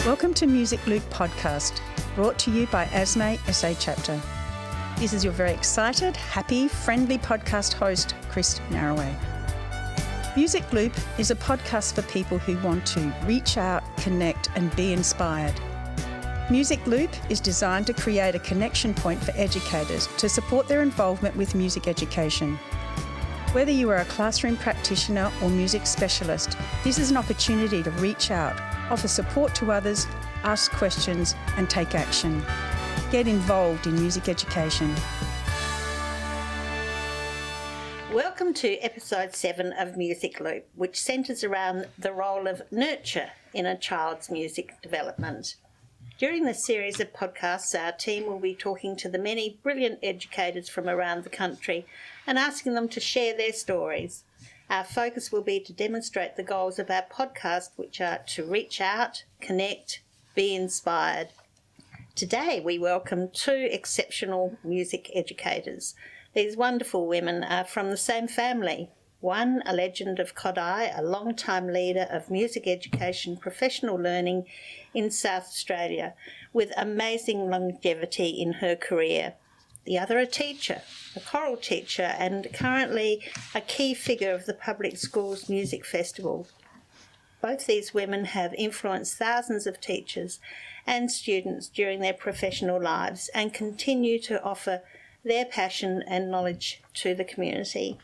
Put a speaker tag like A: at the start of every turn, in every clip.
A: Welcome to Music Loop Podcast, brought to you by ASME SA Chapter. This is your very excited, happy, friendly podcast host, Chris Narraway. Music Loop is a podcast for people who want to reach out, connect and be inspired. Music Loop is designed to create a connection point for educators to support their involvement with music education. Whether you are a classroom practitioner or music specialist, this is an opportunity to reach out, offer support to others, ask questions and take action. Get involved in music education.
B: Welcome to episode 7 of Music Loop, which centres around the role of nurture in a child's music development. During this series of podcasts, our team will be talking to the many brilliant educators from around the country and asking them to share their stories. Our focus will be to demonstrate the goals of our podcast, which are to reach out, connect, be inspired. Today we welcome 2 exceptional music educators. These wonderful women are from the same family. One, a legend of Kodaly, a long-time leader of music education professional learning in South Australia, with amazing longevity in her career. The other, a teacher, a choral teacher, and currently a key figure of the public schools music festival. Both these women have influenced thousands of teachers and students during their professional lives and continue to offer their passion and knowledge to the community.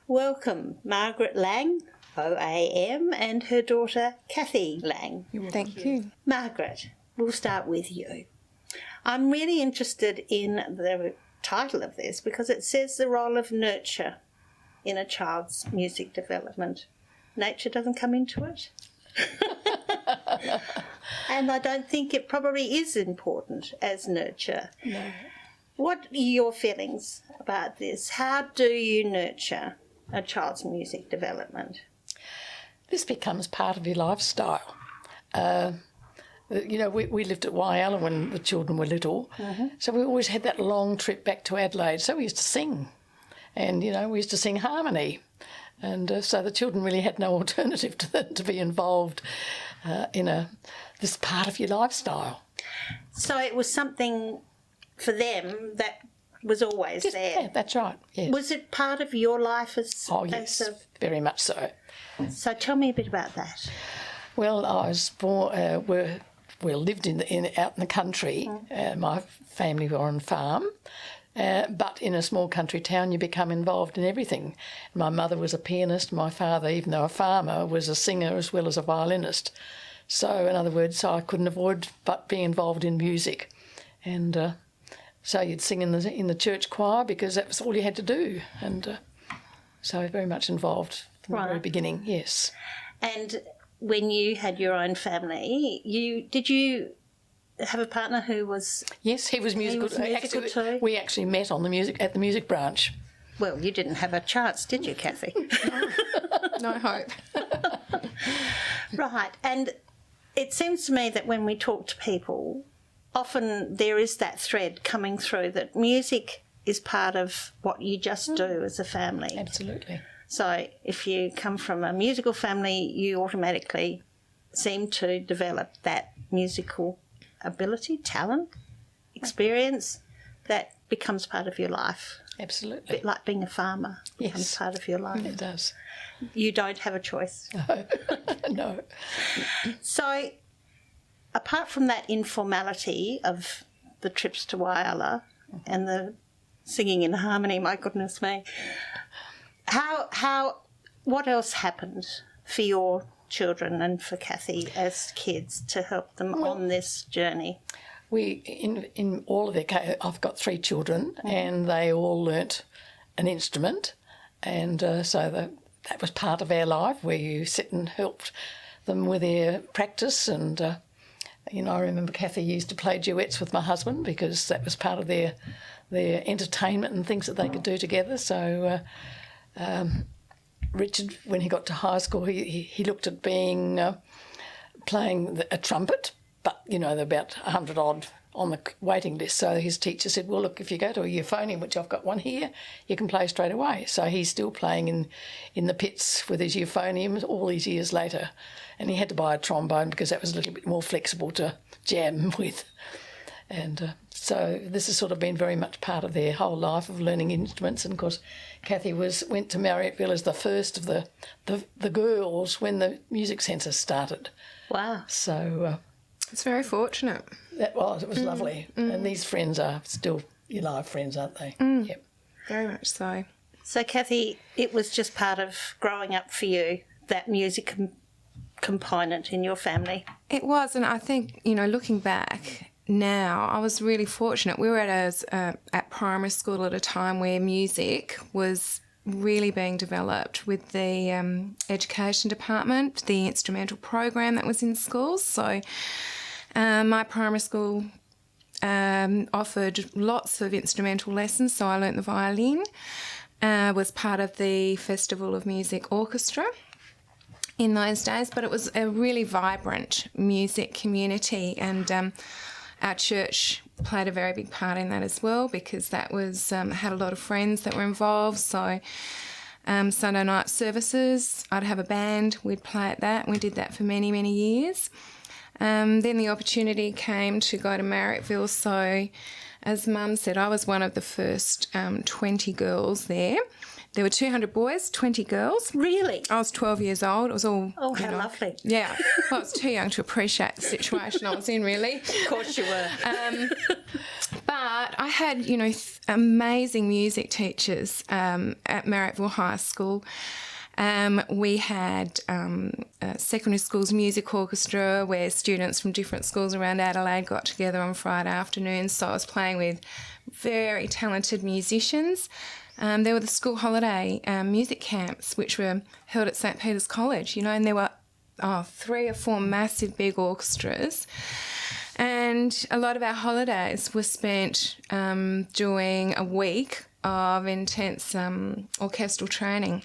B: Welcome Margaret Lange OAM and her daughter Cathy Lange.
C: Thank you.
B: Margaret, we'll start with you. I'm really interested in the title of this because it says the role of nurture in a child's music development. Nature doesn't come into it. And I don't think it probably is important as nurture.
C: No.
B: What are your feelings about this? How do you nurture a child's music development?
C: This becomes part of your lifestyle. We lived at Whyalla when the children were little, so we always had that long trip back to Adelaide. So we used to sing, and we used to sing harmony, and so the children really had no alternative to be involved in this part of your lifestyle.
B: So it was something for them that was always there.
C: Yeah, that's right. Yes.
B: Was it part of your life as?
C: Oh yes, very much so.
B: So tell me a bit about that.
C: Well, I was born. We lived out in the country. My family were on farm, but in a small country town, you become involved in everything. My mother was a pianist. My father, even though a farmer, was a singer as well as a violinist. So, in other words, I couldn't avoid but being involved in music, and so you'd sing in the church choir because that was all you had to do, and so very much involved from the very beginning. Yes.
B: And when you had your own family, did you have a partner who was?
C: Yes, he was musical.
B: Too.
C: We actually met on at the music branch.
B: Well, you didn't have a chance, did you, Cathy?
D: No hope.
B: Right, and it seems to me that when we talk to people, often there is that thread coming through that music is part of what you just do as a family.
C: Absolutely.
B: So if you come from a musical family, you automatically seem to develop that musical ability, talent, experience that becomes part of your life.
C: Absolutely.
B: A bit like being a farmer becomes part of your life.
C: It does.
B: You don't have a choice.
C: No. No.
B: So apart from that informality of the trips to Whyalla and the singing in harmony, my goodness me, what else happened for your children and for Cathy as kids to help them on this journey?
C: In all of their, I've got 3 children, and they all learnt an instrument, and so that was part of our life, where you sit and helped them with their practice. And I remember Cathy used to play duets with my husband because that was part of their entertainment and things that they could do together. So Richard, when he got to high school, he looked at playing a trumpet, but there were about 100 odd on the waiting list. So his teacher said, well, look, if you go to a euphonium, which I've got one here, you can play straight away. So he's still playing in the pits with his euphonium all these years later. And he had to buy a trombone because that was a little bit more flexible to jam with. And so this has sort of been very much part of their whole life of learning instruments. And of course, Cathy went to Marrietville as the first of the girls when the music centre started.
B: Wow.
C: So
D: It's very fortunate.
C: it was lovely. And these friends are still your live friends, aren't they? Yep.
D: Very much so.
B: So, Cathy, it was just part of growing up for you, that music component in your family.
D: It was, and I think, looking back now, I was really fortunate. We were at primary school at a time where music was really being developed with the education department, the instrumental program that was in schools. So my primary school offered lots of instrumental lessons, so I learnt the violin, was part of the Festival of Music Orchestra in those days, but it was a really vibrant music community, and our church played a very big part in that as well, because that was had a lot of friends that were involved. So Sunday night services, I'd have a band, we'd play at that. We did that for many, many years. Then the opportunity came to go to Marrietville. So as Mum said, I was one of the first 20 girls there. There were 200 boys, 20 girls.
B: Really?
D: I was 12 years old. It was all...
B: Oh, how lovely.
D: Yeah. Well, I was too young to appreciate the situation I was in, really.
B: Of course you were.
D: But I had, amazing music teachers at Marrietville High School. We had a secondary school's music orchestra where students from different schools around Adelaide got together on Friday afternoons. So I was playing with very talented musicians. There were the school holiday music camps, which were held at St Peter's College, and there were 3 or 4 massive big orchestras. And a lot of our holidays were spent doing a week of intense orchestral training.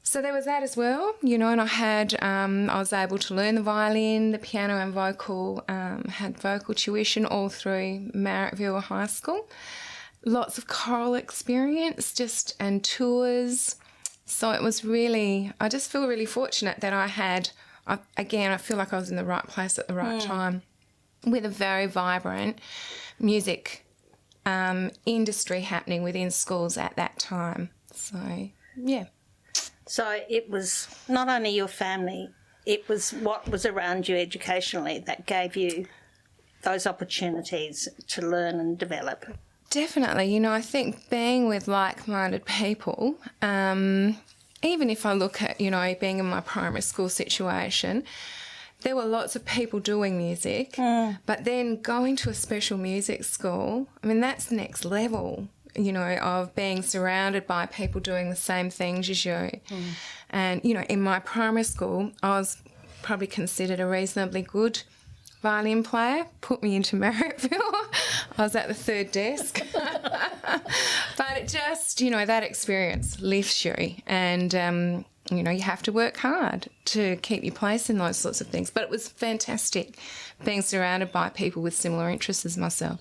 D: So there was that as well, and I was able to learn the violin, the piano and vocal, had vocal tuition all through Marrietville High School. Lots of choral experience and tours. So it was really, I just feel really fortunate that I feel like I was in the right place at the right time with a very vibrant music industry happening within schools at that time. So, yeah.
B: So it was not only your family, it was what was around you educationally that gave you those opportunities to learn and develop.
D: Definitely. I think being with like-minded people, even if I look at, being in my primary school situation, there were lots of people doing music, but then going to a special music school, that's next level, of being surrounded by people doing the same things as you. And, in my primary school, I was probably considered a reasonably good violin player, put me into Marrietville. I was at the third desk. But it just, that experience lifts you, and, you have to work hard to keep your place in those sorts of things. But it was fantastic being surrounded by people with similar interests as myself.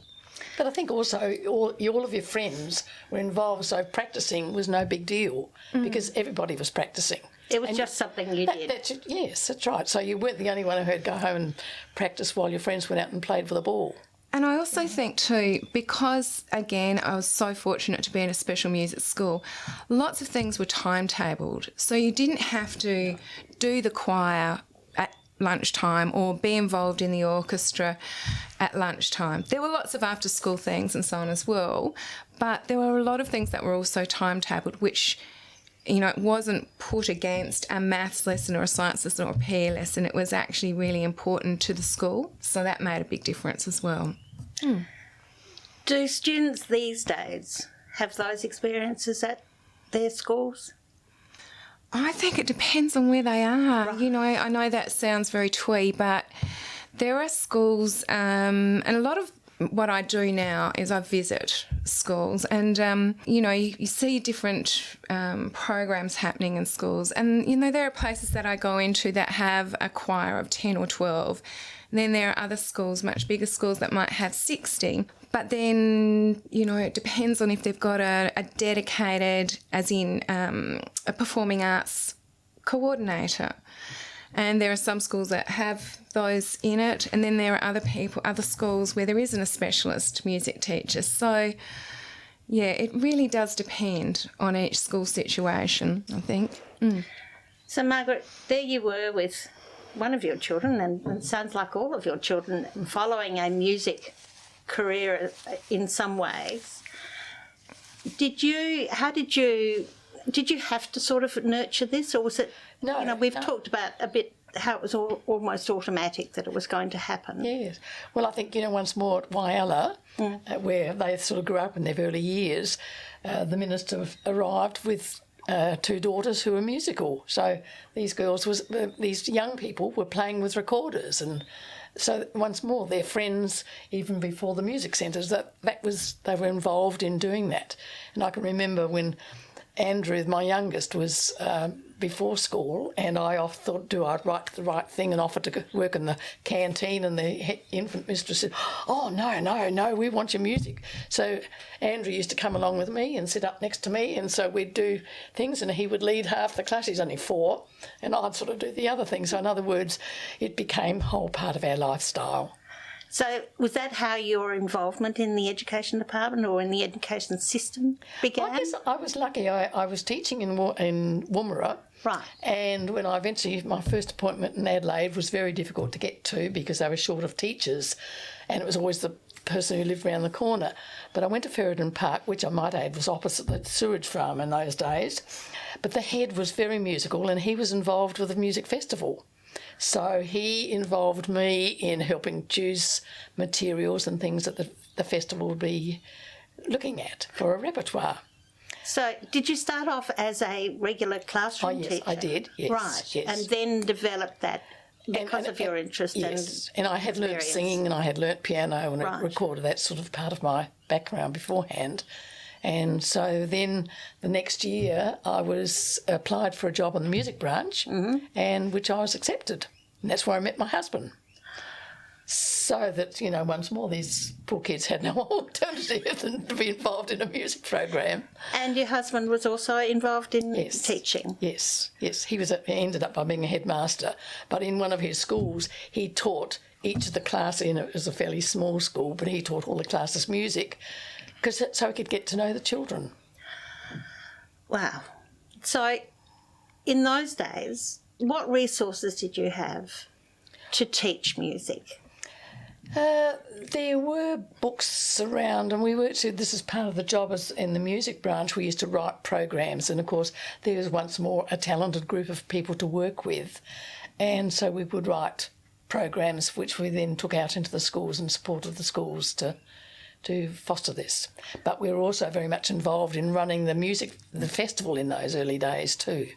C: But I think also all of your friends were involved, so practising was no big deal because everybody was practising.
B: It was just something you did.
C: Yes, that's right. So you weren't the only one who had to go home and practice while your friends went out and played with a ball.
D: And I also think too, because, again, I was so fortunate to be in a special music school, lots of things were timetabled. So you didn't have to do the choir at lunchtime or be involved in the orchestra at lunchtime. There were lots of after-school things and so on as well, but there were a lot of things that were also timetabled, which, it wasn't put against a maths lesson or a science lesson or a PE lesson. It was actually really important to the school, so that made a big difference as well.
B: Do students these days have those experiences at their schools?
D: I think it depends on where they are.
B: Right.
D: I know that sounds very twee, but there are schools, and a lot of what I do now is I visit schools, and you see different programs happening in schools, and there are places that I go into that have a choir of 10 or 12, And then there are other schools, much bigger schools, that might have 60. But then, you know, it depends on if they've got a dedicated, as in a performing arts coordinator. And there are some schools that have those in it, and then there are other schools where there isn't a specialist music teacher. So, yeah, it really does depend on each school situation, I think.
B: So, Margaret, there you were with one of your children, and it sounds like all of your children, following a music career in some ways. Did you have to sort of nurture this, or was it?
C: No,
B: you know, we've talked about a bit how it was almost automatic that it was going to happen.
C: Yes. Well, I think, you know, once more at Whyalla, where they sort of grew up in their early years, the minister arrived with 2 daughters who were musical. So these young people were playing with recorders, and so once more their friends, even before the music centres, they were involved in doing that. And I can remember when Andrew, my youngest, was before school, and I thought, do I write the right thing and offer to work in the canteen, and the infant mistress said, oh, no, we want your music. So Andrew used to come along with me and sit up next to me, and so we'd do things, and he would lead half the class. He's only 4, and I'd sort of do the other thing. So in other words, it became a whole part of our lifestyle.
B: So was that how your involvement in the education department or in the education system began?
C: I guess I was lucky. I was teaching in Woomera.
B: Right.
C: And when I eventually, my first appointment in Adelaide was very difficult to get to because they were short of teachers, and it was always the person who lived around the corner. But I went to Ferryden Park, which I might add was opposite the sewage farm in those days. But the head was very musical, and he was involved with the music festival. So he involved me in helping choose materials and things that the festival would be looking at for a repertoire.
B: So did you start off as a regular classroom teacher?
C: I did, yes.
B: Right,
C: yes.
B: and then developed that because of your interest
C: and I had learnt singing, and I had learnt piano, and
B: Right.
C: recorded that sort of part of my background beforehand. And so then the next year I was applied for a job on the music branch, and which I was accepted. And that's where I met my husband. So that, you know, once more, these poor kids had no alternative than to be involved in a music program.
B: And your husband was also involved in
C: Yes.
B: teaching?
C: Yes. He ended up by being a headmaster. But in one of his schools, he taught each of the classes, and it was a fairly small school, but he taught all the classes music, so he could get to know the children.
B: Wow. So in those days, what resources did you have to teach music?
C: There were books around, and this is part of the job as in the music branch. We used to write programs, and of course there was once more a talented group of people to work with, and so we would write programs which we then took out into the schools and supported the schools to foster this. But we were also very much involved in running the festival in those early days too.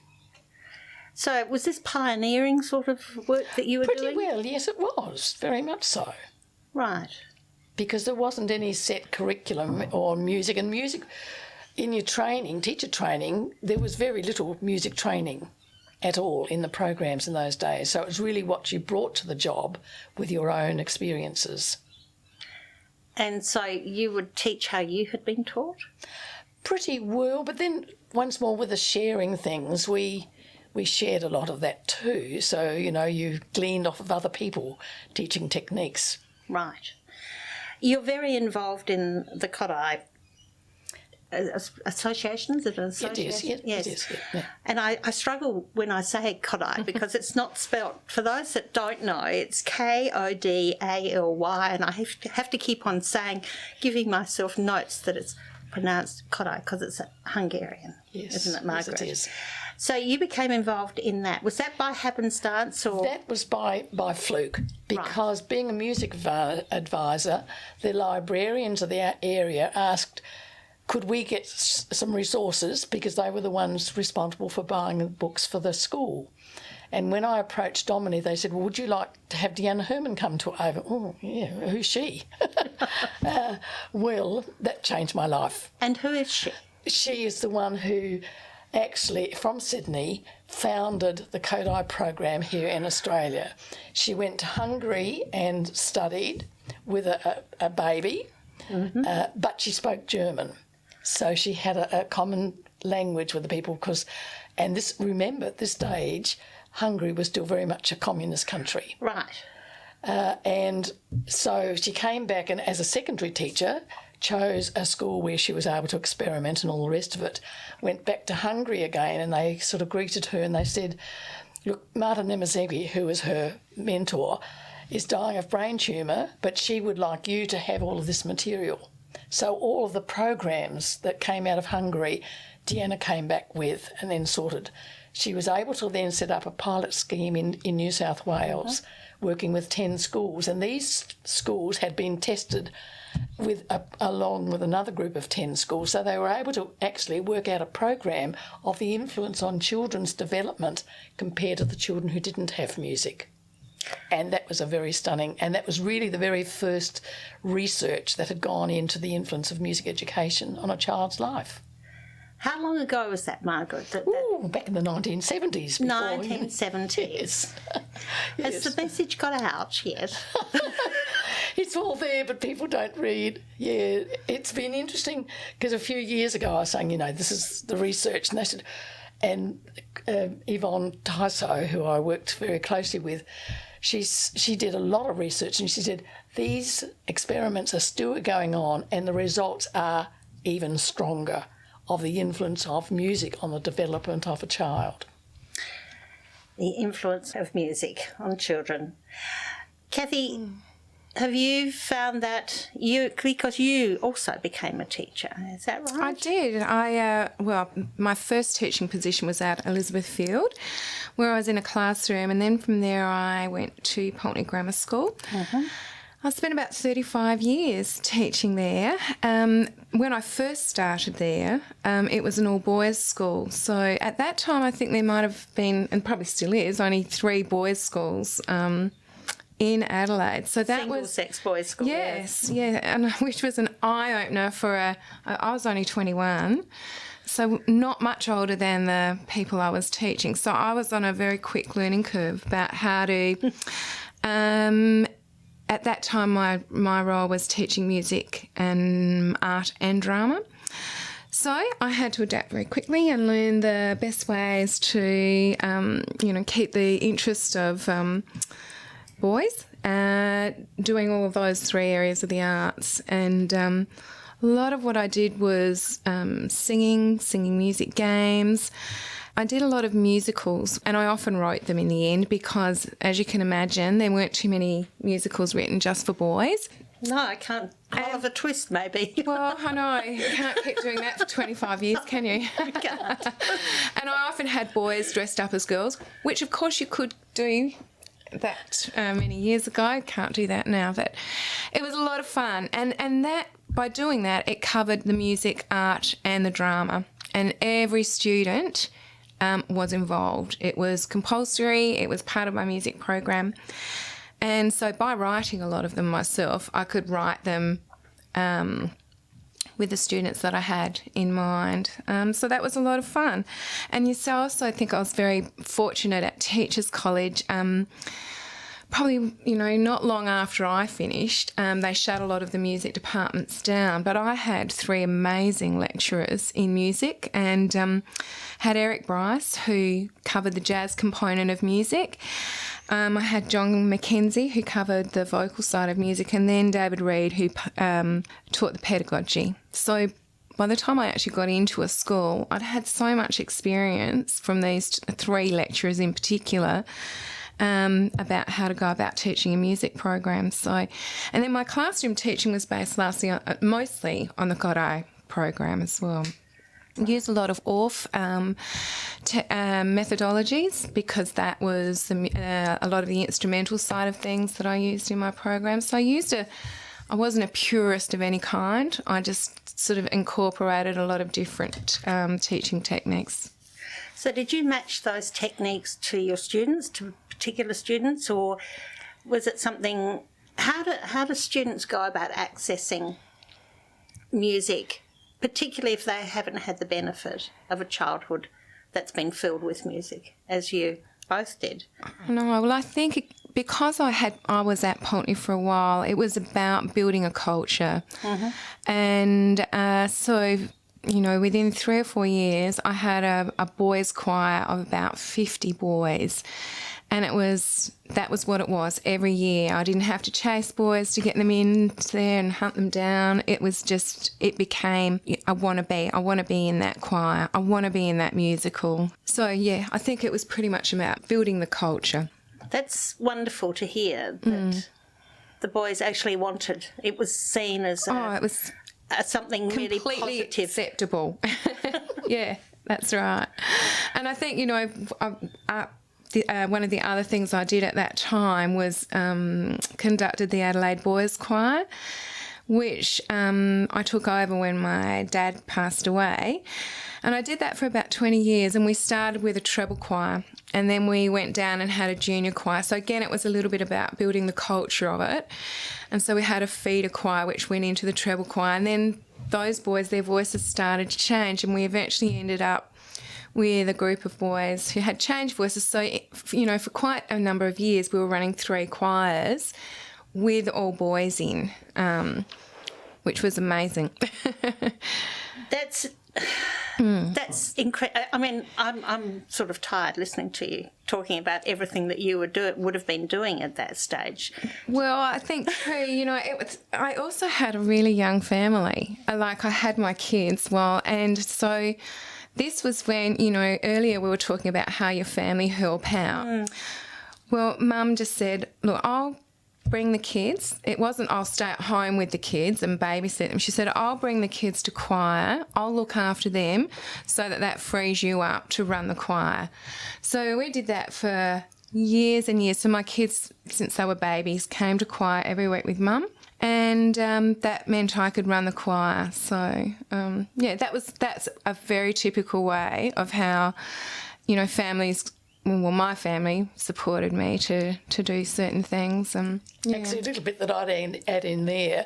B: So was this pioneering sort of work that you were doing?
C: Pretty well, yes, it was, very much so.
B: Right.
C: Because there wasn't any set curriculum or music. And music, in your training, teacher training, there was very little music training at all in the programs in those days. So it was really what you brought to the job with your own experiences.
B: And so you would teach how you had been taught?
C: Pretty well, but then once more with the sharing things, we shared a lot of that too. So, you know, you gleaned off of other people teaching techniques.
B: Right. You're very involved in the Kodaly association. Is it an association?
C: It is. Yeah.
B: And I struggle when I say Kodaly because it's not spelt. For those that don't know, it's Kodaly, and I have to keep on giving myself notes that it's pronounced Kodaly because it's Hungarian, isn't it, Margaret?
C: Yes, it is.
B: So you became involved in that. Was that by happenstance or?
C: That was by fluke, because being a music advisor, the librarians of the area asked, could we get some resources, because they were the ones responsible for buying the books for the school. And when I approached Domini, they said, well, would you like to have Deanna Herman come to over? Oh, yeah, who's she? Well, that changed my life.
B: And who is she?
C: She is the one who actually, from Sydney, founded the Kodaly program here in Australia. She went to Hungary and studied with a baby, but she spoke German. So she had a common language with the people and this, remember, at this stage, Hungary was still very much a communist country.
B: Right.
C: And so she came back and as a secondary teacher chose a school where she was able to experiment and all the rest of it. Went back to Hungary again and they sort of greeted her and they said, look, Marta Nemezegi, who was her mentor, is dying of brain tumour, but she would like you to have all of this material. So all of the programs that came out of Hungary, Deanna came back with and then sorted. She was able to then set up a pilot scheme in New South Wales, working with 10 schools, and these schools had been tested along with another group of 10 schools, so they were able to actually work out a program of the influence on children's development compared to the children who didn't have music. And that was a very stunning, and that was really the very first research that had gone into the influence of music education on a child's life.
B: How long ago was that, Margaret?
C: Back in the 1970s.
B: 1970s.
C: Yes.
B: Has the message got out yet?
C: It's all there, but people don't read. Yeah, it's been interesting because a few years ago I was saying, this is the research, and they said, and Yvonne Tyso, who I worked very closely with, she did a lot of research, and she said these experiments are still going on, and the results are even stronger of the influence of music on the development of a child.
B: The influence of music on children. Cathy, have you found that because you also became a teacher, is that right?
D: I did. My first teaching position was at Elizabeth Field, where I was in a classroom, and then from there I went to Pulteney Grammar School. I spent about 35 years teaching there. When I first started there, it was an all-boys school. So at that time, I think there might have been, and probably still is, only 3 boys' schools in Adelaide. So that
B: Single-sex boys' school.
D: Yes, yeah, and which was an eye-opener for I was only 21, so not much older than the people I was teaching. So I was on a very quick learning curve about how to... At that time, my role was teaching music and art and drama. So I had to adapt very quickly and learn the best ways to, keep the interest of boys, doing all of those 3 areas of the arts. And a lot of what I did was singing music games. I did a lot of musicals, and I often wrote them in the end because, as you can imagine, there weren't too many musicals written just for boys.
B: No, I can't. Oliver Twist, maybe.
D: Well, I know. You can't keep doing that for 25 years, can you?
B: I can't.
D: And I often had boys dressed up as girls, which, of course, you could do that many years ago. I can't do that now, but it was a lot of fun. And that, by doing that, it covered the music, art and the drama. And every student... was involved. It was compulsory, it was part of my music program. And so by writing a lot of them myself, I could write them with the students that I had in mind. So that was a lot of fun. And I also think I was very fortunate at Teachers College. Probably, not long after I finished, they shut a lot of the music departments down, but I had 3 amazing lecturers in music and had Eric Bryce, who covered the jazz component of music. I had John McKenzie, who covered the vocal side of music, and then David Reid, who taught the pedagogy. So by the time I actually got into a school, I'd had so much experience from these 3 lecturers in particular, about how to go about teaching a music program. So, and then my classroom teaching was based mostly on the Kodaly program as well. Used a lot of ORF methodologies because that was a lot of the instrumental side of things that I used in my program. So I wasn't a purist of any kind. I just sort of incorporated a lot of different teaching techniques.
B: So did you match those techniques to your students, to particular students, or was it something... How do students go about accessing music, particularly if they haven't had the benefit of a childhood that's been filled with music, as you both did.
D: No, well, I think because I was at Pulteney for a while, it was about building a culture. And so, within 3 or 4 years, I had a boys' choir of about 50 boys. And that was what it was every year. I didn't have to chase boys to get them in there and hunt them down. It became, I want to be in that choir. I want to be in that musical. So, yeah, I think it was pretty much about building the culture.
B: That's wonderful to hear that the boys actually wanted. It was seen as something really
D: completely
B: positive.
D: Acceptable. Yeah, that's right. And I think, one of the other things I did at that time was conducted the Adelaide Boys Choir, which I took over when my dad passed away. And I did that for about 20 years, and we started with a treble choir, and then we went down and had a junior choir. So again, it was a little bit about building the culture of it. And so we had a feeder choir, which went into the treble choir, and then those boys, their voices started to change, and we eventually ended up with a group of boys who had changed voices. So, for quite a number of years, we were running 3 choirs with all boys in, which was amazing.
B: That's incredible. I mean, I'm sort of tired listening to you talking about everything that you would have been doing at that stage.
D: Well, I think too, I also had a really young family. I had my kids, and so this was when, earlier we were talking about how your family help out. Well, Mum just said, look, I'll bring the kids. It wasn't I'll stay at home with the kids and babysit them. She said, I'll bring the kids to choir. I'll look after them so that frees you up to run the choir. So we did that for years and years. So my kids, since they were babies, came to choir every week with Mum. And that meant I could run the choir. So, that's a very typical way of how, families, well, my family supported me to do certain things.
C: Actually, a little bit that I'd add in there,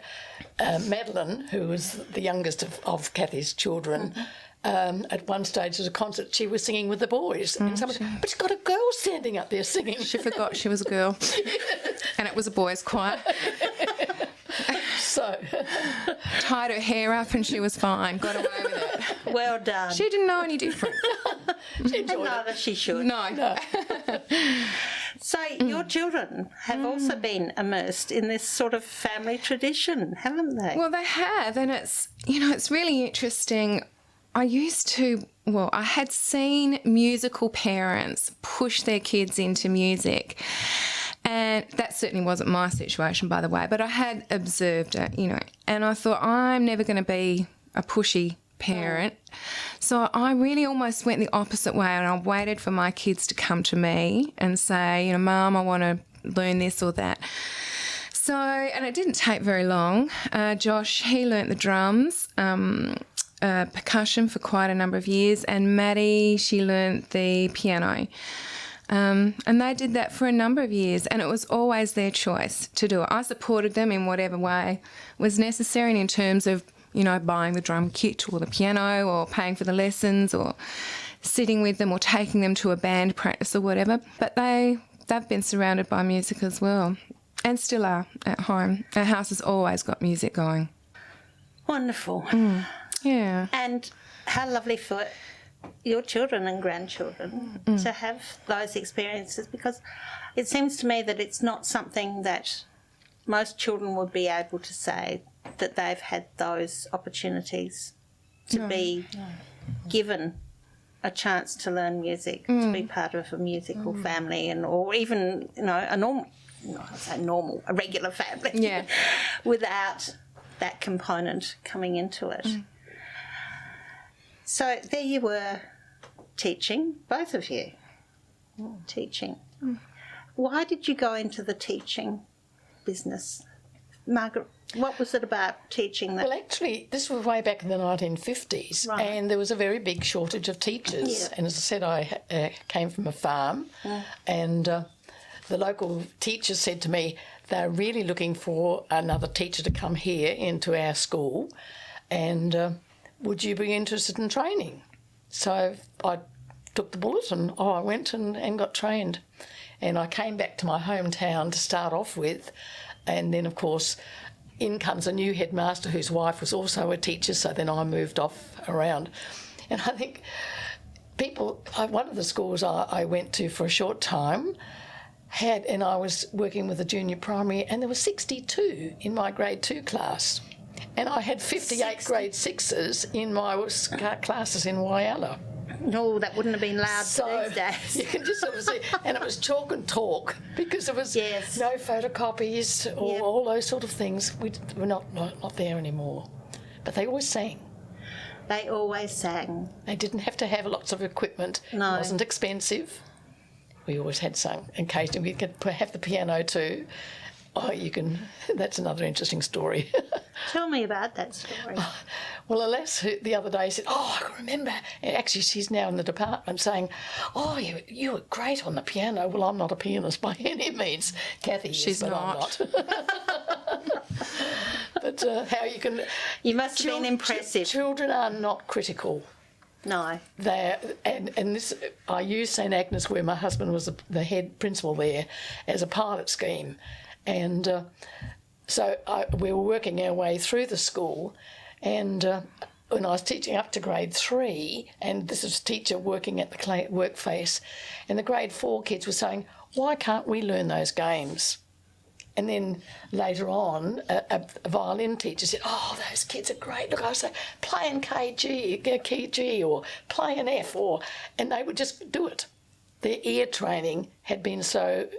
C: Madeline, who was the youngest of Cathy's children, at one stage at a concert, she was singing with the boys. And someone said, but she's got a girl standing up there singing.
D: She forgot she was a girl. And it was a boys' choir.
C: So
D: tied her hair up and she was fine. Got away with it.
B: Well done.
D: She didn't know any different.
B: She enjoyed it. She should.
D: No.
B: So your children have also been immersed in this sort of family tradition, haven't they?
D: Well, they have, and it's really interesting. I had seen musical parents push their kids into music. And that certainly wasn't my situation, by the way, but I had observed it, and I thought, I'm never going to be a pushy parent. So I really almost went the opposite way, and I waited for my kids to come to me and say, Mum, I want to learn this or that. So, and it didn't take very long. Josh, he learnt the drums, percussion for quite a number of years, and Maddie, she learnt the piano. And they did that for a number of years, and it was always their choice to do it. I supported them in whatever way was necessary in terms of, buying the drum kit or the piano or paying for the lessons or sitting with them or taking them to a band practice or whatever. But they've been surrounded by music as well, and still are at home. Our house has always got music going.
B: Wonderful.
D: Yeah.
B: And how lovely for your children and grandchildren to have those experiences, because it seems to me that it's not something that most children would be able to say that they've had those opportunities to be given a chance to learn music, to be part of a musical family, or even a regular family, without that component coming into it. So there you were, teaching, both of you, teaching. Why did you go into the teaching business? Margaret, what was it about teaching that?
C: Well, actually, this was way back in the 1950s, and there was a very big shortage of teachers. Yeah. And as I said, I came from a farm, and the local teachers said to me, they're really looking for another teacher to come here into our school, and would you be interested in training? So I took the bullet and I went and got trained. And I came back to my hometown to start off with, and then, of course, in comes a new headmaster whose wife was also a teacher, so then I moved off around. And I think one of the schools I went to for a short time and I was working with a junior primary, and there were 62 in my grade 2 class. And I had 58 grade 6s in my classes in Whyalla.
B: No, that wouldn't have been loud these days.
C: You can just sort of see, and it was chalk and talk because there was no photocopies or all those sort of things. We're not there anymore. But they always sang.
B: They always sang.
C: They didn't have to have lots of equipment. No. It wasn't expensive. We always had sung. Occasionally we could have the piano too. Oh, that's another interesting story.
B: Tell me about that story.
C: Well, a lass the other day said, I can remember. And actually, she's now in the department saying, you were great on the piano. Well, I'm not a pianist by any means. Cathy is, but I'm not. But how you can...
B: You must have been impressive.
C: Children are not critical.
B: No.
C: And this, I used St Agnes, where my husband was the head principal there, as a pilot scheme. And so we were working our way through the school, and when I was teaching up to grade 3, and this was a teacher working at the work face, and the grade 4 kids were saying, why can't we learn those games? And then later on, a violin teacher said, those kids are great. Look, I was saying, play in key G, or play in F, and they would just do it. Their ear training had been so...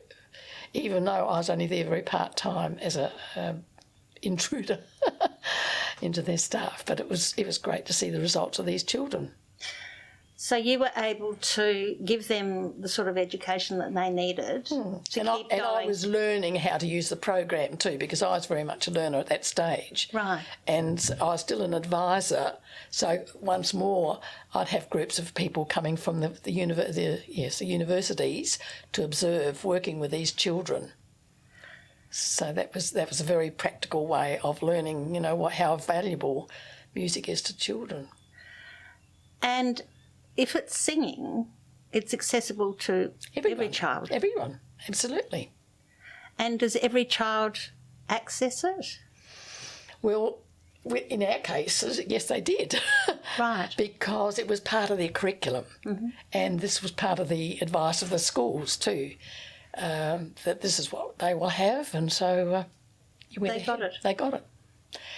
C: even though I was only there very part-time as a intruder into their staff. But it was great to see the results of these children.
B: So you were able to give them the sort of education that they needed to keep going.
C: And I was learning how to use the program too, because I was very much a learner at that stage.
B: Right.
C: And I was still an advisor. So once more, I'd have groups of people coming from the universities to observe working with these children. So that was a very practical way of learning, how valuable music is to children.
B: And if it's singing, it's accessible to every child.
C: Everyone, absolutely.
B: And does every child access it?
C: Well, in our cases, yes, they did.
B: Right.
C: Because it was part of their curriculum. Mm-hmm. And this was part of the advice of the schools too, that this is what they will have. And so
B: they got it.
C: They got it.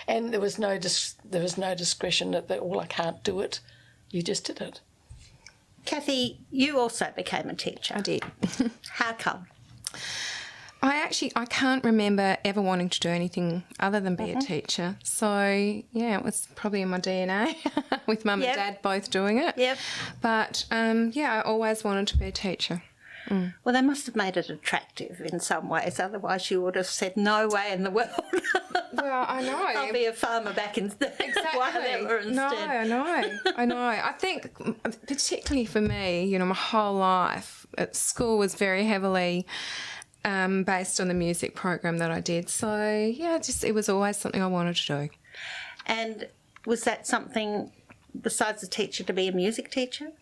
C: And there was no discretion that, I can't do it. You just did it.
B: Cathy, you also became a teacher.
D: I did.
B: How come?
D: I can't remember ever wanting to do anything other than be a teacher. So, it was probably in my DNA with Mum and Dad both doing it.
B: Yep.
D: But, I always wanted to be a teacher.
B: Mm. Well, they must have made it attractive in some ways. Otherwise, you would have said, no way in the world.
D: Well, I know.
B: I'll be a farmer back in
D: Exactly.
B: instead.
D: No, I know. I think particularly for me, my whole life at school was very heavily based on the music program that I did. So, it was always something I wanted to do.
B: And was that something, besides a teacher, to be a music teacher?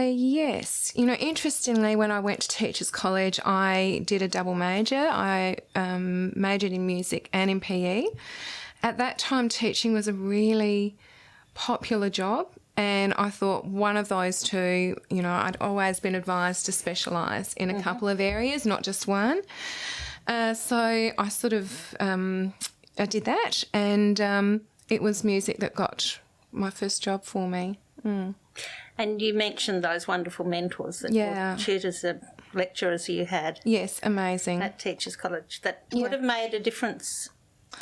D: Yes. Interestingly, when I went to Teachers College, I did a double major. I majored in music and in PE. At that time, teaching was a really popular job, and I thought one of those two, I'd always been advised to specialise in a couple of areas, not just one. So I sort of I did that, and it was music that got my first job for me. Mm.
B: And you mentioned those wonderful mentors that were tutors and lecturers you had.
D: Yes, amazing.
B: At Teachers College. That would have made a difference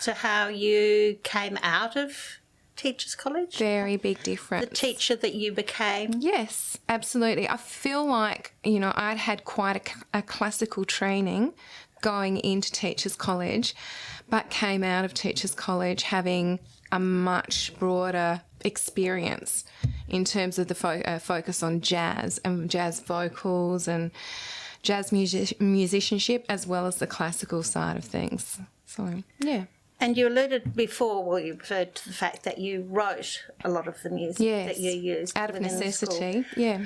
B: to how you came out of Teachers College?
D: Very big difference.
B: The teacher that you became?
D: Yes, absolutely. I feel like, I'd had quite a classical training going into Teachers College, but came out of Teachers College having a much broader experience in terms of the focus on jazz and jazz vocals and jazz musicianship, as well as the classical side of things. So, yeah.
B: And you alluded before, well, you referred to the fact that you wrote a lot of the music that you used.
D: Out of
B: within the
D: necessity,
B: school.
D: yeah.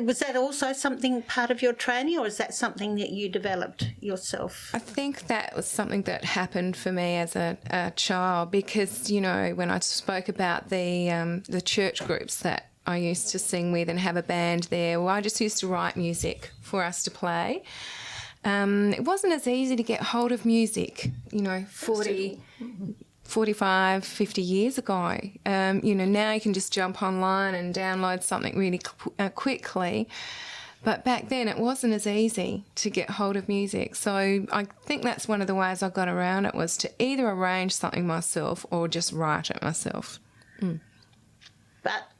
B: Was that also something part of your training, or is that something that you developed yourself?
D: I think that was something that happened for me as a child because, you know, when I spoke about the church groups that I used to sing with and have a band there, well, I just used to write music for us to play. It wasn't as easy to get hold of music, you know, 45, 50 years ago. You know, now you can just jump online and download something really quickly. But back then it wasn't as easy to get hold of music. So I think that's one of the ways I got around it, was to either arrange something myself or just write it myself.
B: But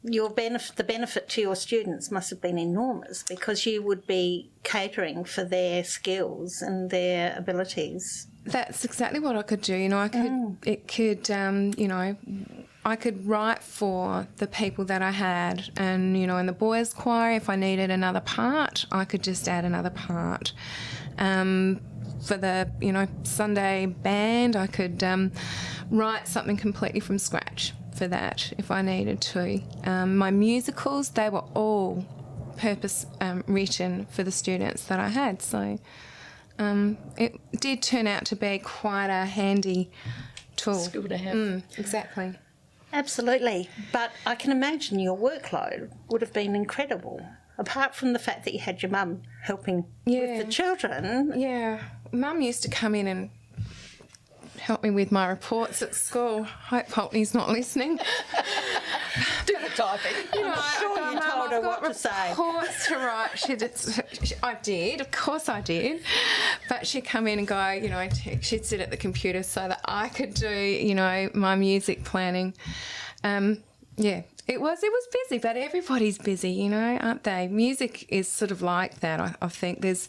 B: the benefit to your students must have been enormous, because you would be catering for their skills and their abilities.
D: That's exactly what I could do. You know, you know, I could write for the people that I had, and, you know, in the boys' choir, if I needed another part, I could just add another part. For the, you know, Sunday band, I could write something completely from scratch for that if I needed to. My musicals, they were all purpose written for the students that I had, so it did turn out to be quite a handy tool.
C: Skill to have.
D: Exactly.
B: Absolutely. But I can imagine your workload would have been incredible, apart from the fact that you had your mum helping with the children.
D: Yeah. Mum used to come in and help me with my reports at school. Hope Pulteney's not listening.
C: Do the typing.
B: You know, I'm sure you told her what to say.
D: Reports to write. I did, of course I did. But she'd come in and go, you know, she'd sit at the computer so that I could do, you know, my music planning. Yeah, it was busy, but everybody's busy, you know, aren't they? Music is sort of like that. I think there's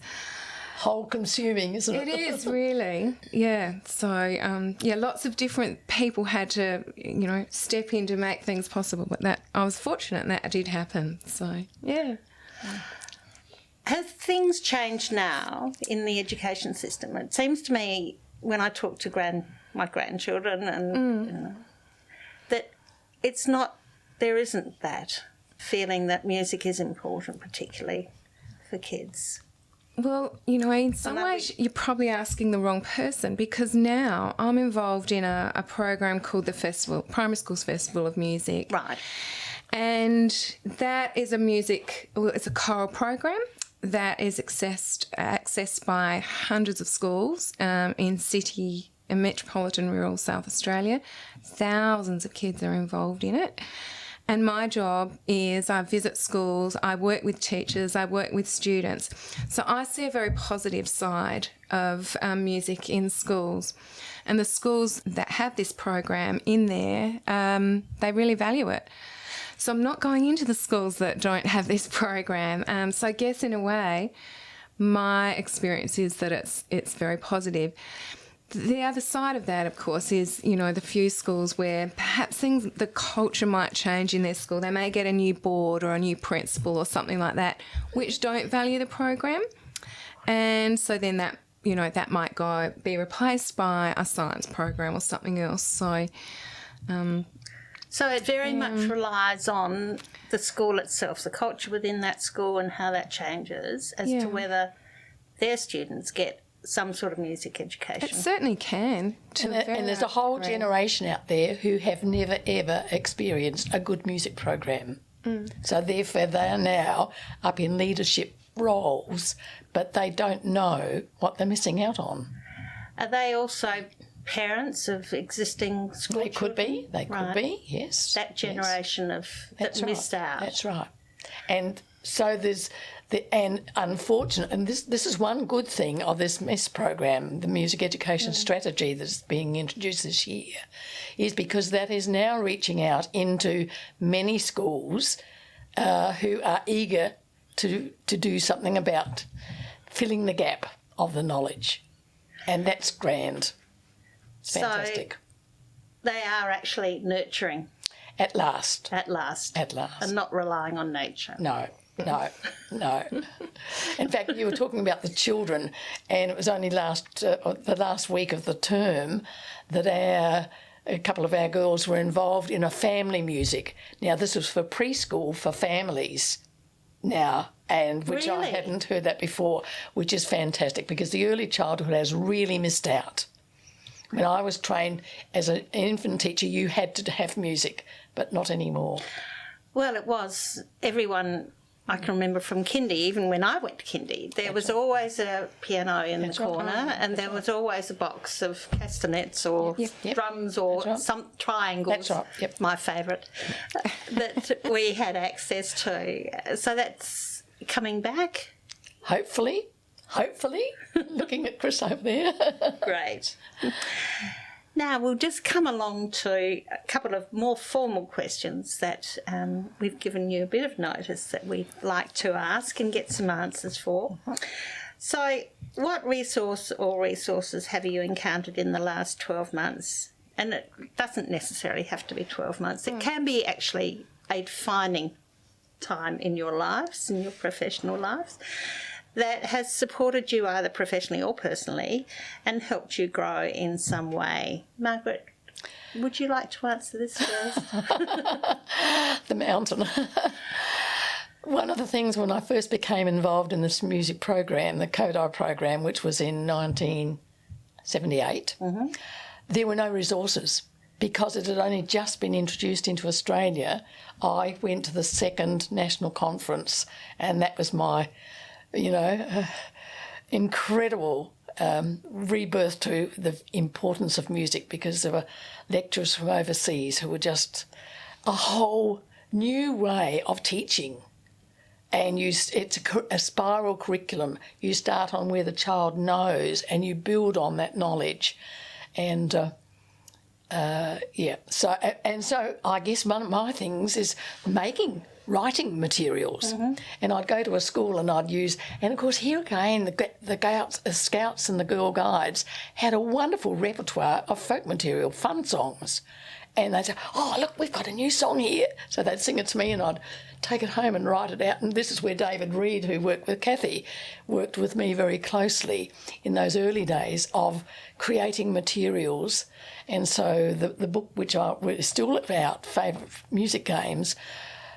C: whole consuming, isn't it?
D: It is, really. Yeah. So, yeah, lots of different people had to, you know, step in to make things possible. But that I was fortunate that did happen. So, yeah.
B: Have things changed now in the education system? It seems to me, when I talk to my grandchildren, and you know, that there isn't that feeling that music is important, particularly for kids.
D: Well, you know, in some ways you're probably asking the wrong person, because now I'm involved in a program called the Primary Schools Festival of Music.
B: Right.
D: And that is it's a choral program that is accessed by hundreds of schools in city and metropolitan rural South Australia. Thousands of kids are involved in it. And my job is I visit schools, I work with teachers, I work with students. So I see a very positive side of music in schools. And the schools that have this program in there, they really value it. So I'm not going into the schools that don't have this program. So I guess in a way, my experience is that it's very positive. The other side of that, of course, is, you know, the few schools where perhaps the culture might change in their school. They may get a new board or a new principal or something like that, which don't value the program. And so then that, you know, that might be replaced by a science program or something else. So
B: it very much relies on the school itself, the culture within that school and how that changes as to whether their students get some sort of music education.
D: It certainly can.
C: And there's a whole generation out there who have never, ever experienced a good music program. So therefore they are now up in leadership roles, but they don't know what they're missing out on.
B: Are they also parents of existing school
C: They could be, yes.
B: That generation that missed out.
C: That's right. And so there's unfortunate, and this is one good thing of this MESS program, the music education strategy that's being introduced this year, is because that is now reaching out into many schools who are eager to do something about filling the gap of the knowledge, and that's grand. It's fantastic.
B: So they are actually nurturing.
C: At last.
B: And not relying on nature.
C: No. No. In fact, you were talking about the children, and it was only the last week of the term that a couple of our girls were involved in a family music. Now, this was for preschool for families now, and which I
B: Really?
C: hadn't heard that before, which is fantastic because the early childhood has really missed out. When I was trained as an infant teacher, you had to have music, but not anymore.
B: Well, it was everyone. I can remember from kindy, even when I went to kindy, there was always a piano in the corner, and there was always a box of castanets or drums or some triangles.
C: That's right. Yep.
B: My favourite that we had access to. So that's coming back.
C: Hopefully. Looking at Chris over there.
B: Great. Now we'll just come along to a couple of more formal questions that we've given you a bit of notice that we'd like to ask and get some answers for. So what resource or resources have you encountered in the last 12 months? And it doesn't necessarily have to be 12 months. It can be actually a defining time in your lives, in your professional lives, that has supported you either professionally or personally and helped you grow in some way. Margaret, would you like to answer this first?
C: The mountain. One of the things when I first became involved in this music program, the Kodaly program, which was in 1978, there were no resources because it had only just been introduced into Australia. I went to the second national conference, and that was my incredible rebirth to the importance of music, because there were lecturers from overseas who were just a whole new way of teaching. And it's a spiral curriculum. You start on where the child knows and you build on that knowledge. And so I guess one of my things is writing materials. And I'd go to a school and I'd use, and of course here again the Scouts and the Girl Guides had a wonderful repertoire of folk material, fun songs. And they'd say, oh, look, we've got a new song here. So they'd sing it to me and I'd take it home and write it out. And this is where David Reed, who worked with Cathy, worked with me very closely in those early days of creating materials. And so the book, which is still about, Favourite Music Games,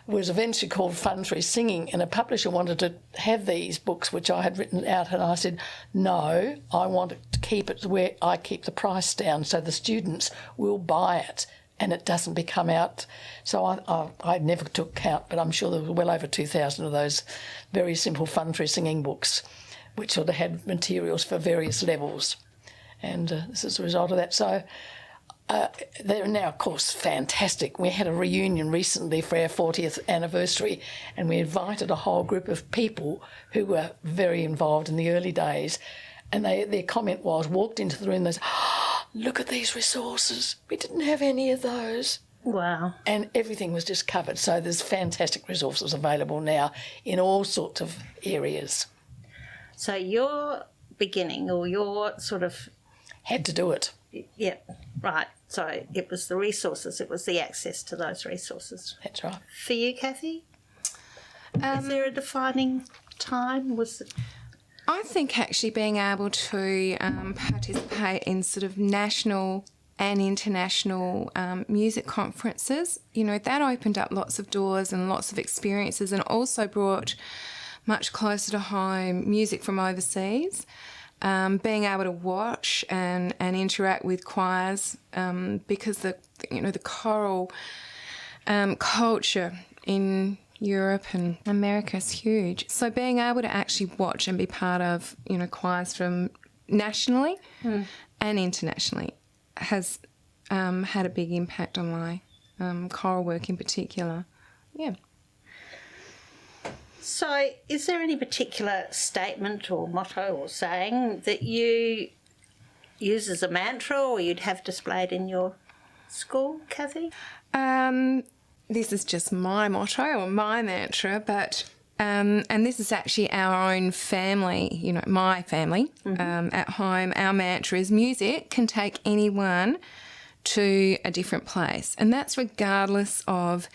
C: was eventually called Fun Through Singing, and a publisher wanted to have these books which I had written out, and I said, no, I want to keep it where I keep the price down so the students will buy it and it doesn't become out. So I never took count, but I'm sure there were well over 2,000 of those very simple Fun Through Singing books, which sort of had materials for various levels. And this is a result of that. So they're now, of course, fantastic. We had a reunion recently for our 40th anniversary, and we invited a whole group of people who were very involved in the early days. And their comment was, walked into the room, they said, oh, look at these resources. We didn't have any of those.
B: Wow.
C: And everything was just covered. So there's fantastic resources available now in all sorts of areas.
B: So your beginning, or your sort of...
C: Had to do it.
B: Yeah, right. So it was the resources, it was the access to those resources.
C: That's right.
B: For you, Cathy? Is there a defining time?
D: I think actually being able to participate in sort of national and international music conferences, that opened up lots of doors and lots of experiences, and also brought much closer to home music from overseas. Being able to watch and interact with choirs, because the choral culture in Europe and America is huge. So being able to actually watch and be part of choirs from nationally and internationally has had a big impact on my choral work in particular. Yeah.
B: So is there any particular statement or motto or saying that you use as a mantra or you'd have displayed in your school, Cathy?
D: This is just my motto or my mantra, but and this is actually our own family, my family at home. Our mantra is music can take anyone to a different place, and that's regardless of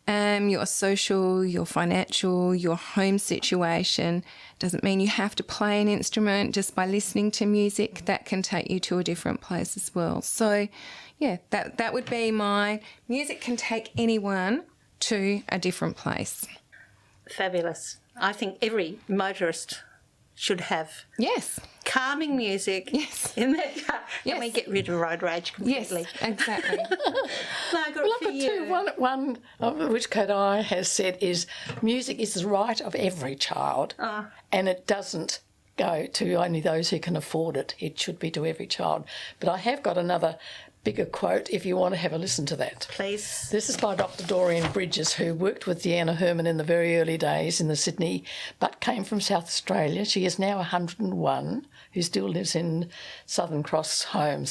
D: your social, your financial, your home situation. Doesn't mean you have to play an instrument. Just by listening to music, that can take you to a different place as well. So, yeah, that would be my music can take anyone to a different place.
B: Fabulous. I think every motorist should have
D: Yes.
B: calming music in their car.
D: Yes.
B: And we get rid of road rage completely.
D: Yes, exactly.
B: Margaret,
C: Well, I've
B: for
C: got
B: you.
C: two. One of which Kodaly has said is music is the right of every child, and it doesn't go to only those who can afford it. It should be to every child. But I have got another bigger quote if you want to have a listen to that.
B: Please.
C: This is by Dr. Dorian Bridges, who worked with Deanna Herman in the very early days in the Sydney, but came from South Australia. She is now 101, who still lives in Southern Cross home.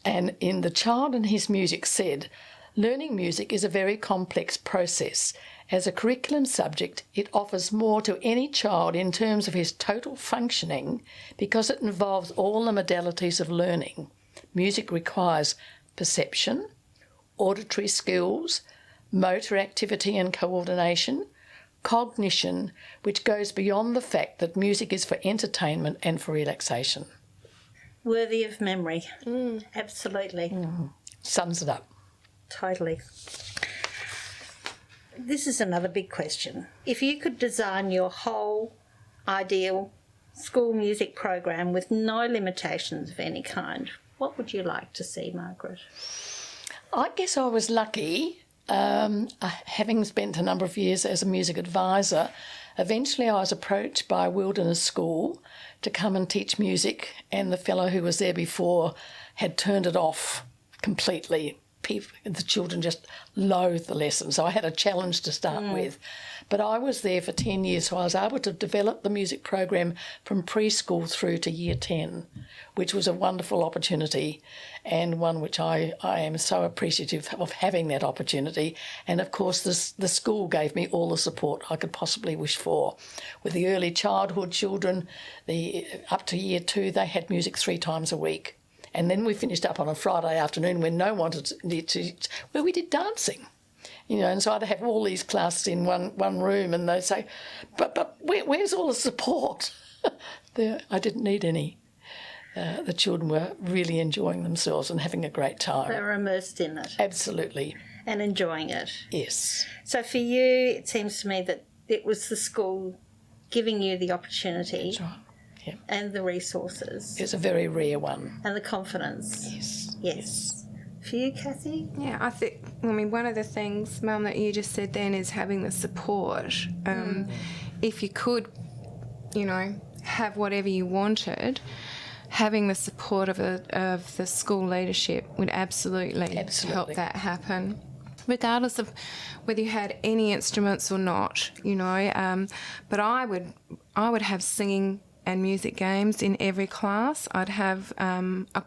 C: And in The Child and His Music said, learning music is a very complex process. As a curriculum subject, it offers more to any child in terms of his total functioning because it involves all the modalities of learning. Music requires perception, auditory skills, motor activity and coordination, cognition, which goes beyond the fact that music is for entertainment and for relaxation.
B: Worthy of memory. Absolutely.
C: Sums it up.
B: Totally. This is another big question. If you could design your whole ideal school music program with no limitations of any kind, what would you like to see, Margaret?
C: I guess I was lucky, having spent a number of years as a music advisor. Eventually I was approached by Wilderness School to come and teach music, and the fellow who was there before had turned it off completely. The children just loathed the lesson, so I had a challenge to start with. But I was there for 10 years, so I was able to develop the music program from preschool through to year 10, which was a wonderful opportunity and one which I am so appreciative of having that opportunity. And, of course, the school gave me all the support I could possibly wish for. With the early childhood children, up to year 2, they had music 3 times a week. And then we finished up on a Friday afternoon when no one wanted to where we did dancing, and so I'd have all these classes in one room, and they'd say, but where's all the support? I didn't need any. The children were really enjoying themselves and having a great time.
B: They were immersed in it.
C: Absolutely.
B: And enjoying it.
C: Yes.
B: So for you, it seems to me that it was the school giving you the opportunity.
C: That's right. Yeah.
B: And the resources.
C: It's a very rare one.
B: And the confidence.
C: Yes.
B: For you, Cathy?
D: Yeah, one of the things, Mum, that you just said then is having the support. If you could, have whatever you wanted, having the support of the school leadership would absolutely help that happen. Regardless of whether you had any instruments or not, but I would have singing and music games in every class. I'd have a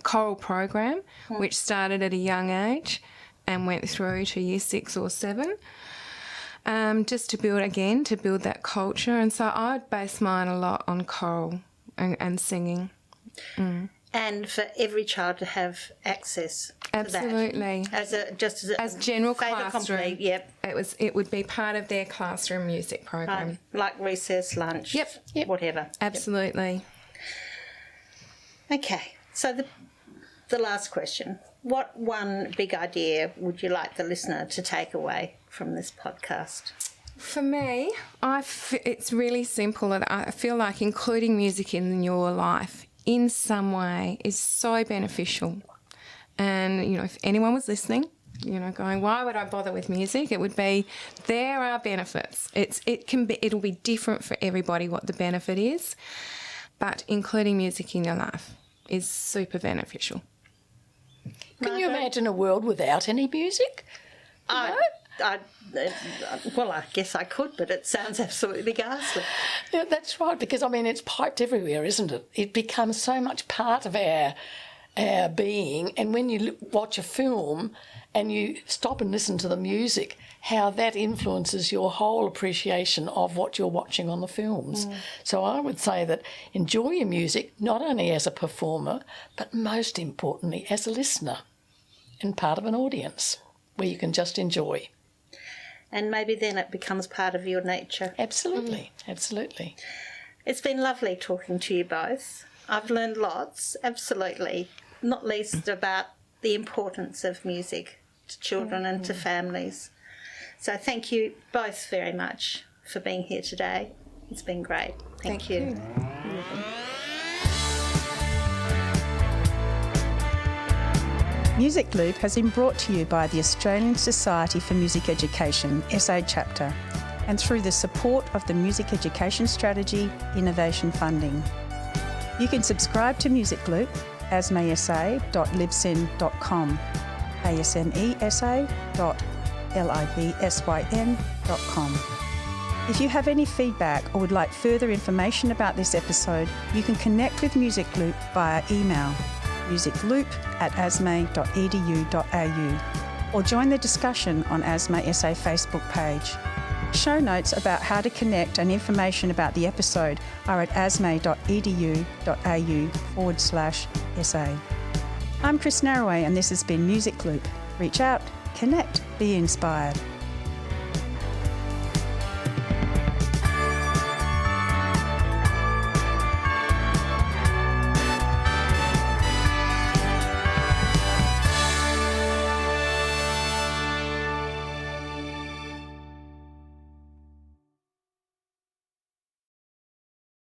D: choral program, which started at a young age and went through to year 6 or 7, just to build that culture. And so I'd base mine a lot on choral and singing.
B: And for every child to have access
D: Absolutely.
B: to that.
D: As general classroom.
B: Yep.
D: It would be part of their classroom music program.
B: Like recess, lunch,
D: Yep.
B: whatever.
D: Absolutely.
B: Yep. Okay, so the last question. What one big idea would you like the listener to take away from this podcast?
D: For me, it's really simple. I feel like including music in your life in some way is so beneficial. And, if anyone was listening, going, why would I bother with music? It would be, there are benefits. It'll be different for everybody what the benefit is, but including music in your life is super beneficial.
C: Can you imagine a world without any music?
B: Well, I guess I could, but it sounds absolutely ghastly.
C: Yeah, that's right, because, it's piped everywhere, isn't it? It becomes so much part of our being, and when you watch a film and you stop and listen to the music, how that influences your whole appreciation of what you're watching on the films. So I would say that enjoy your music, not only as a performer, but most importantly as a listener and part of an audience. where you can just enjoy.
B: And maybe then it becomes part of your nature.
C: Absolutely, absolutely.
B: It's been lovely talking to you both. I've learned lots, absolutely, not least about the importance of music to children and to families. So thank you both very much for being here today. It's been great. Thank you.
A: Music Loop has been brought to you by the Australian Society for Music Education, SA Chapter, and through the support of the Music Education Strategy Innovation Funding. You can subscribe to Music Loop, asmesa.libsyn.com, asmesa.libsyn.com. If you have any feedback or would like further information about this episode, you can connect with Music Loop via email, musicloop@asma.edu.au, or join the discussion on ASMA SA Facebook page. Show notes about how to connect and information about the episode are at asma.edu.au/SA. I'm Chris Narraway and this has been Music Loop. Reach out, connect, be inspired.